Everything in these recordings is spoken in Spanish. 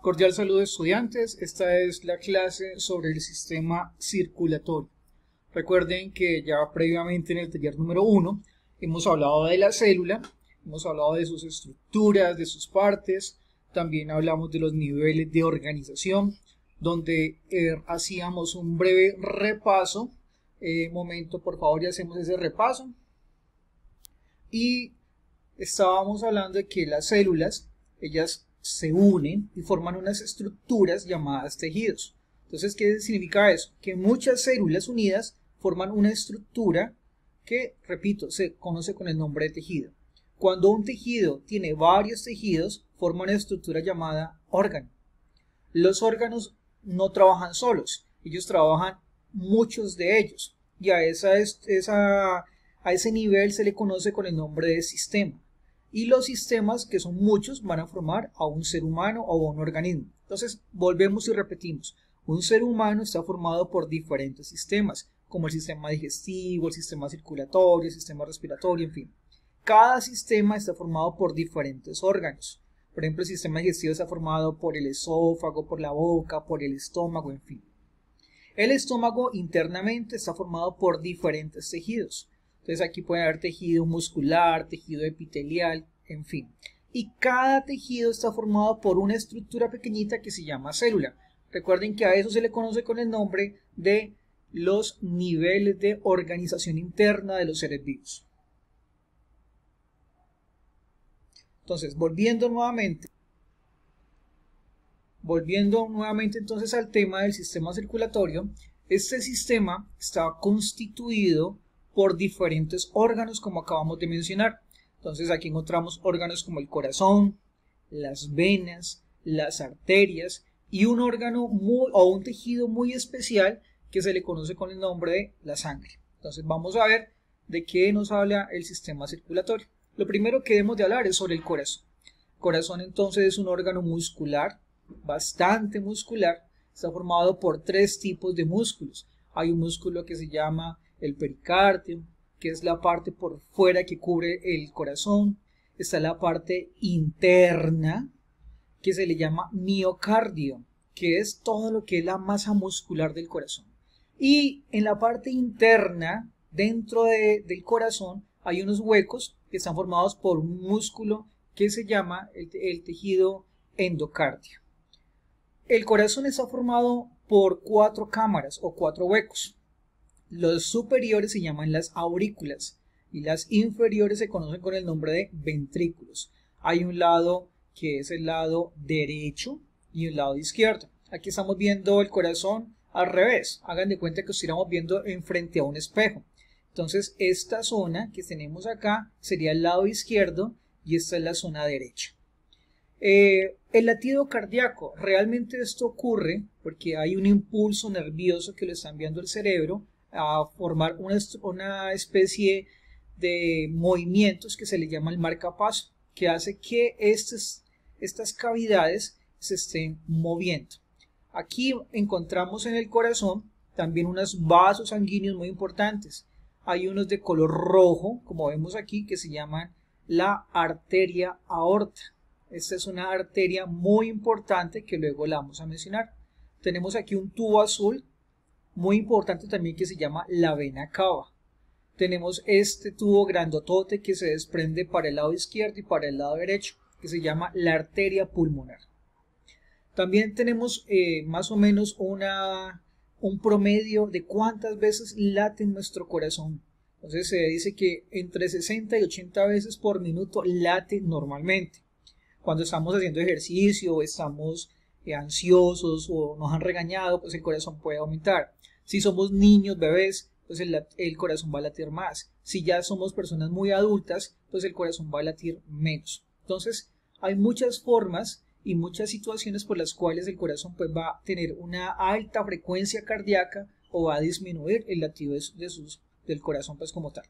Cordial saludo, estudiantes. Esta es la clase sobre el sistema circulatorio. Recuerden que ya previamente en el taller número 1 hemos hablado de la célula, hemos hablado de sus estructuras, de sus partes, también hablamos de los niveles de organización, donde hacíamos un breve repaso. Momento, por favor, ya hacemos ese repaso. Y estábamos hablando de que las células, ellas se unen y forman unas estructuras llamadas tejidos. Entonces, ¿qué significa eso? Que muchas células unidas forman una estructura que, repito, se conoce con el nombre de tejido. Cuando un tejido tiene varios tejidos, forma una estructura llamada órgano. Los órganos no trabajan solos, ellos trabajan muchos de ellos, y a ese nivel se le conoce con el nombre de sistema. Y los sistemas, que son muchos, van a formar a un ser humano o a un organismo. Entonces, volvemos y repetimos. Un ser humano está formado por diferentes sistemas, como el sistema digestivo, el sistema circulatorio, el sistema respiratorio, en fin. Cada sistema está formado por diferentes órganos. Por ejemplo, el sistema digestivo está formado por el esófago, por la boca, por el estómago, en fin. El estómago internamente está formado por diferentes tejidos. Entonces aquí puede haber tejido muscular, tejido epitelial, en fin. Y cada tejido está formado por una estructura pequeñita que se llama célula. Recuerden que a eso se le conoce con el nombre de los niveles de organización interna de los seres vivos. Entonces, volviendo nuevamente entonces al tema del sistema circulatorio, este sistema está constituido por diferentes órganos, como acabamos de mencionar. Entonces aquí encontramos órganos como el corazón, las venas, las arterias y un órgano o un tejido muy especial que se le conoce con el nombre de la sangre. Entonces vamos a ver de qué nos habla el sistema circulatorio. Lo primero que debemos de hablar es sobre el corazón. El corazón entonces es un órgano muscular, bastante muscular. Está formado por tres tipos de músculos. Hay un músculo que se llama el pericardio, que es la parte por fuera que cubre el corazón. Está la parte interna, que se le llama miocardio, que es todo lo que es la masa muscular del corazón. Y en la parte interna, dentro del corazón, hay unos huecos que están formados por un músculo que se llama el tejido endocardio. El corazón está formado por 4 cámaras o 4 huecos. Los superiores se llaman las aurículas y las inferiores se conocen con el nombre de ventrículos. Hay un lado que es el lado derecho y un lado izquierdo. Aquí estamos viendo el corazón al revés. Hagan de cuenta que estuviéramos viendo enfrente a un espejo. Entonces esta zona que tenemos acá sería el lado izquierdo y esta es la zona derecha. El latido cardíaco, realmente esto ocurre porque hay un impulso nervioso que le está enviando el cerebro a formar una especie de movimientos que se le llama el marcapaso, que hace que estas cavidades se estén moviendo. Aquí encontramos en el corazón también unos vasos sanguíneos muy importantes. Hay unos de color rojo, como vemos aquí, que se llaman la arteria aorta. Esta es una arteria muy importante que luego la vamos a mencionar. Tenemos aquí un tubo azul muy importante también que se llama la vena cava. Tenemos este tubo grandotote que se desprende para el lado izquierdo y para el lado derecho, que se llama la arteria pulmonar. También tenemos más o menos un promedio de cuántas veces late nuestro corazón. Entonces se dice que entre 60 y 80 veces por minuto late normalmente. Cuando estamos haciendo ejercicio o estamos ansiosos o nos han regañado, pues el corazón puede aumentar. Si somos niños, bebés, pues el corazón va a latir más. Si ya somos personas muy adultas, pues el corazón va a latir menos. Entonces hay muchas formas y muchas situaciones por las cuales el corazón pues va a tener una alta frecuencia cardíaca o va a disminuir el latido del corazón pues como tal.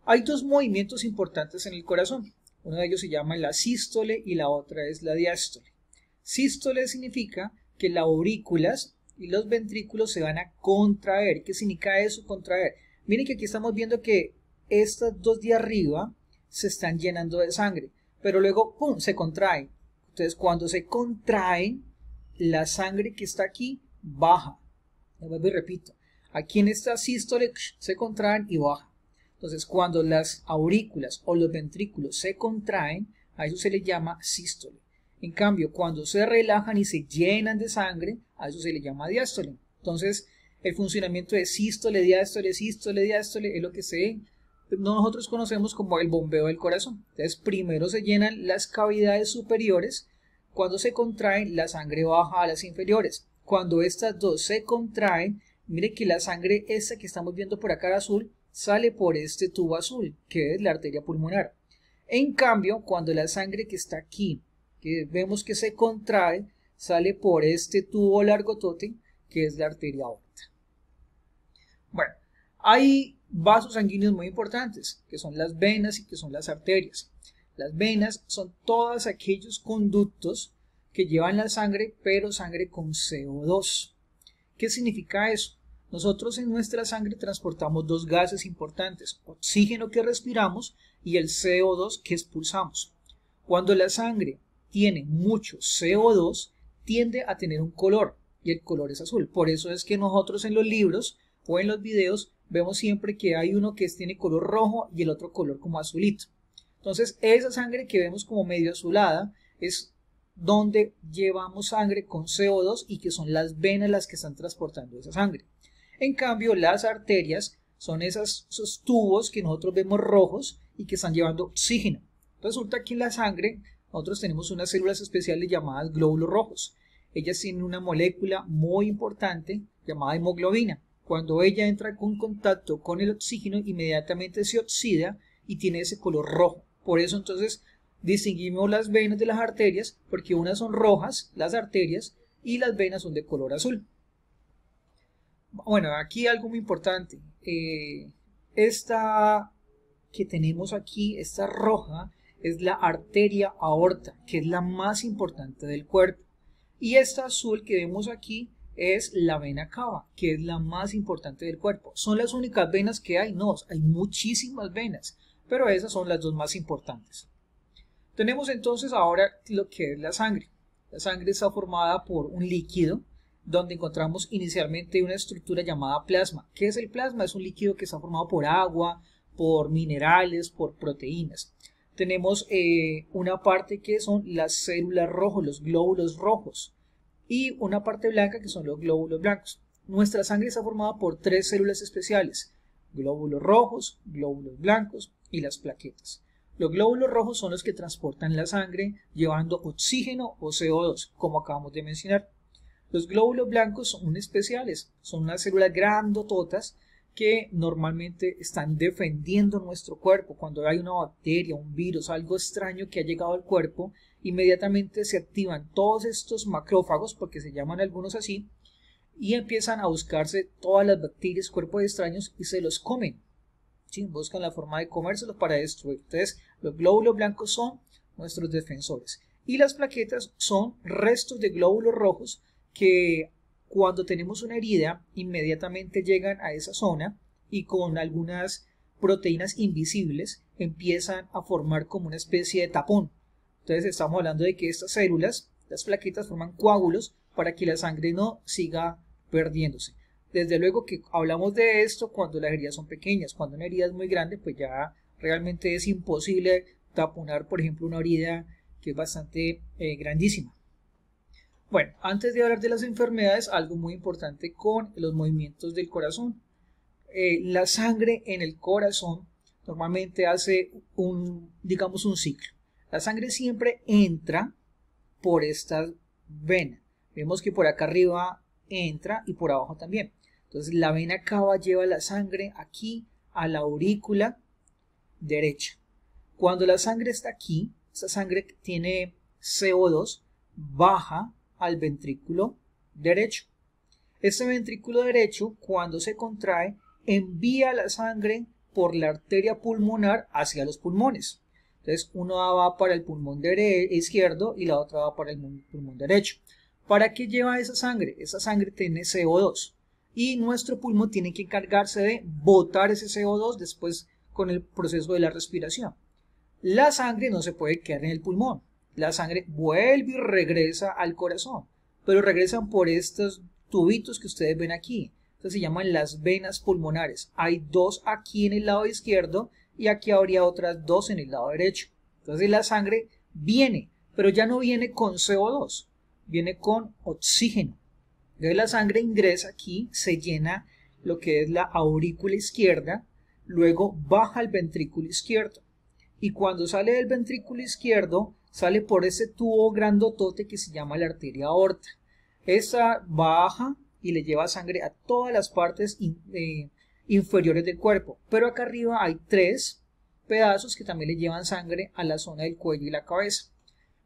Hay dos movimientos importantes en el corazón. Uno de ellos se llama la sístole y la otra es la diástole. Sístole significa que las aurículas y los ventrículos se van a contraer. ¿Qué significa eso, contraer? Miren que aquí estamos viendo que estas dos de arriba se están llenando de sangre, pero luego ¡pum!, se contraen. Entonces cuando se contraen, la sangre que está aquí baja. Y repito, aquí en esta sístole se contraen y baja. Entonces cuando las aurículas o los ventrículos se contraen, a eso se le llama sístole. En cambio, cuando se relajan y se llenan de sangre, a eso se le llama diástole. Entonces, el funcionamiento de sístole, diástole es lo que nosotros conocemos como el bombeo del corazón. Entonces, primero se llenan las cavidades superiores. Cuando se contraen, la sangre baja a las inferiores. Cuando estas dos se contraen, mire que la sangre esta que estamos viendo por acá azul, sale por este tubo azul, que es la arteria pulmonar. En cambio, cuando la sangre que está aquí, que vemos que se contrae, sale por este tubo largotote, que es la arteria aorta. Bueno, hay vasos sanguíneos muy importantes, que son las venas y que son las arterias. Las venas son todos aquellos conductos que llevan la sangre, pero sangre con CO2. ¿Qué significa eso? Nosotros en nuestra sangre transportamos dos gases importantes, oxígeno que respiramos y el CO2 que expulsamos. Cuando la sangre tiene mucho CO2, tiende a tener un color, y el color es azul. Por eso es que nosotros en los libros o en los videos vemos siempre que hay uno que tiene color rojo y el otro color como azulito. Entonces esa sangre que vemos como medio azulada es donde llevamos sangre con CO2 y que son las venas las que están transportando esa sangre. En cambio, las arterias son esos tubos que nosotros vemos rojos y que están llevando oxígeno. Resulta que en la sangre nosotros tenemos unas células especiales llamadas glóbulos rojos. Ellas tienen una molécula muy importante llamada hemoglobina. Cuando ella entra en contacto con el oxígeno, inmediatamente se oxida y tiene ese color rojo. Por eso entonces distinguimos las venas de las arterias, porque unas son rojas, las arterias, y las venas son de color azul. Bueno, aquí algo muy importante. Esta que tenemos aquí, esta roja, es la arteria aorta, que es la más importante del cuerpo. Y esta azul que vemos aquí es la vena cava, que es la más importante del cuerpo. ¿Son las únicas venas que hay? No, hay muchísimas venas, pero esas son las dos más importantes. Tenemos entonces ahora lo que es la sangre. La sangre está formada por un líquido, donde encontramos inicialmente una estructura llamada plasma. ¿Qué es el plasma? Es un líquido que está formado por agua, por minerales, por proteínas. Tenemos una parte que son las células rojas, los glóbulos rojos, y una parte blanca que son los glóbulos blancos. Nuestra sangre está formada por tres células especiales: glóbulos rojos, glóbulos blancos y las plaquetas. Los glóbulos rojos son los que transportan la sangre llevando oxígeno o CO2, como acabamos de mencionar. Los glóbulos blancos son especiales, son unas células grandototas que normalmente están defendiendo nuestro cuerpo. Cuando hay una bacteria, un virus, algo extraño que ha llegado al cuerpo, inmediatamente se activan todos estos macrófagos, porque se llaman algunos así, y empiezan a buscarse todas las bacterias, cuerpos extraños, y se los comen. ¿Sí? Buscan la forma de comérselos para destruir. Entonces, los glóbulos blancos son nuestros defensores. Y las plaquetas son restos de glóbulos rojos que cuando tenemos una herida, inmediatamente llegan a esa zona y con algunas proteínas invisibles empiezan a formar como una especie de tapón. Entonces estamos hablando de que estas células, las plaquetas, forman coágulos para que la sangre no siga perdiéndose. Desde luego que hablamos de esto cuando las heridas son pequeñas. Cuando una herida es muy grande, pues ya realmente es imposible taponar, por ejemplo, una herida que es bastante grandísima. Bueno, antes de hablar de las enfermedades, algo muy importante con los movimientos del corazón. La sangre en el corazón normalmente hace digamos un ciclo. La sangre siempre entra por esta vena. Vemos que por acá arriba entra y por abajo también. Entonces la vena cava lleva la sangre aquí a la aurícula derecha. Cuando la sangre está aquí, esta sangre tiene CO2, baja al ventrículo derecho. Este ventrículo derecho, cuando se contrae, envía la sangre por la arteria pulmonar hacia los pulmones. Entonces, uno va para el pulmón izquierdo y la otra va para el pulmón derecho. ¿Para qué lleva esa sangre? Esa sangre tiene CO2 y nuestro pulmón tiene que encargarse de botar ese CO2 después con el proceso de la respiración. La sangre no se puede quedar en el pulmón. la sangre vuelve y regresa al corazón, pero regresan por estos tubitos que ustedes ven aquí. Estas se llaman las venas pulmonares. Hay dos aquí en el lado izquierdo y aquí habría otras dos en el lado derecho. Entonces la sangre viene, pero ya no viene con CO2, viene con oxígeno. Entonces la sangre ingresa aquí, se llena lo que es la aurícula izquierda, luego baja al ventrículo izquierdo. Y cuando sale del ventrículo izquierdo, sale por ese tubo grandotote que se llama la arteria aorta. Esa baja y le lleva sangre a todas las partes inferiores del cuerpo. Pero acá arriba hay tres pedazos que también le llevan sangre a la zona del cuello y la cabeza.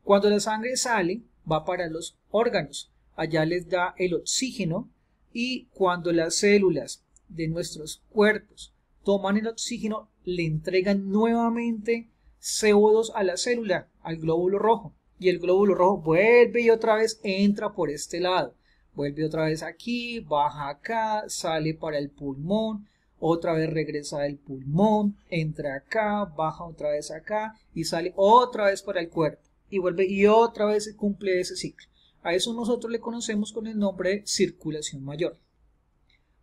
Cuando la sangre sale, va para los órganos. Allá les da el oxígeno y cuando las células de nuestros cuerpos toman el oxígeno, le entregan nuevamente CO2 a la célula, al glóbulo rojo. Y el glóbulo rojo vuelve y otra vez entra por este lado. Vuelve otra vez aquí, baja acá, sale para el pulmón, otra vez regresa del pulmón, entra acá, baja otra vez acá y sale otra vez para el cuerpo. Y vuelve y otra vez se cumple ese ciclo. A eso nosotros le conocemos con el nombre de circulación mayor.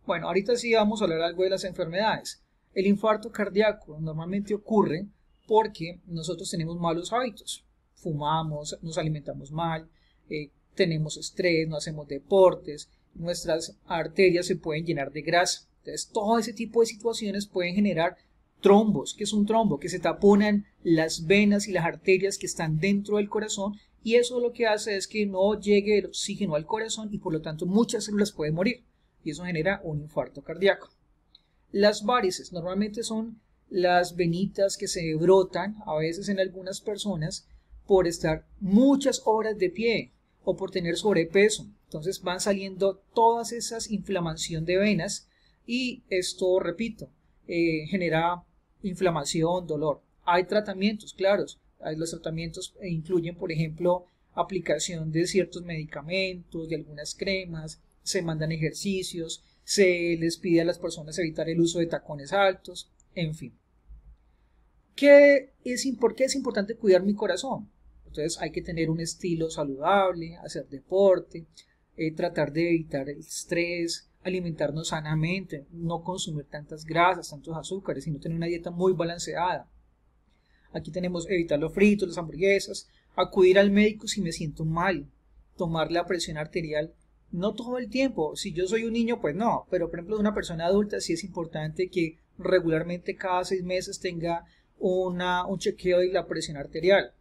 Bueno, ahorita sí vamos a hablar algo de las enfermedades. El infarto cardíaco normalmente ocurre porque nosotros tenemos malos hábitos. Fumamos, nos alimentamos mal, tenemos estrés, no hacemos deportes, nuestras arterias se pueden llenar de grasa. Entonces, todo ese tipo de situaciones pueden generar trombos. ¿Qué es un trombo? Que se taponan las venas y las arterias que están dentro del corazón y eso lo que hace es que no llegue el oxígeno al corazón y por lo tanto muchas células pueden morir y eso genera un infarto cardíaco. Las varices normalmente son las venitas que se brotan a veces en algunas personas por estar muchas horas de pie o por tener sobrepeso. Entonces van saliendo todas esas inflamación de venas y esto, repito, genera inflamación, dolor. Hay tratamientos, claros. Los tratamientos incluyen, por ejemplo, aplicación de ciertos medicamentos, de algunas cremas, se mandan ejercicios, se les pide a las personas evitar el uso de tacones altos, en fin. ¿Por qué es importante cuidar mi corazón? Entonces hay que tener un estilo saludable, hacer deporte, tratar de evitar el estrés, alimentarnos sanamente, no consumir tantas grasas, tantos azúcares, sino tener una dieta muy balanceada. Aquí tenemos evitar los fritos, las hamburguesas, acudir al médico si me siento mal, tomar la presión arterial, no todo el tiempo. Si yo soy un niño, pues no, pero por ejemplo de una persona adulta sí es importante que regularmente cada 6 meses tenga un chequeo de la presión arterial.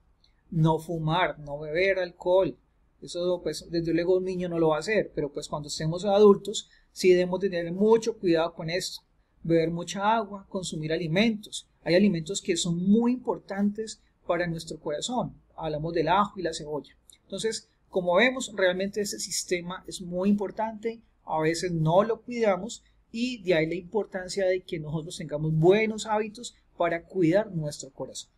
No fumar, no beber alcohol. Eso pues desde luego un niño no lo va a hacer, pero pues cuando estemos adultos sí debemos tener mucho cuidado con esto. Beber mucha agua, consumir alimentos. Hay alimentos que son muy importantes para nuestro corazón. Hablamos del ajo y la cebolla. Entonces, como vemos, realmente este sistema es muy importante. A veces no lo cuidamos y de ahí la importancia de que nosotros tengamos buenos hábitos para cuidar nuestro corazón.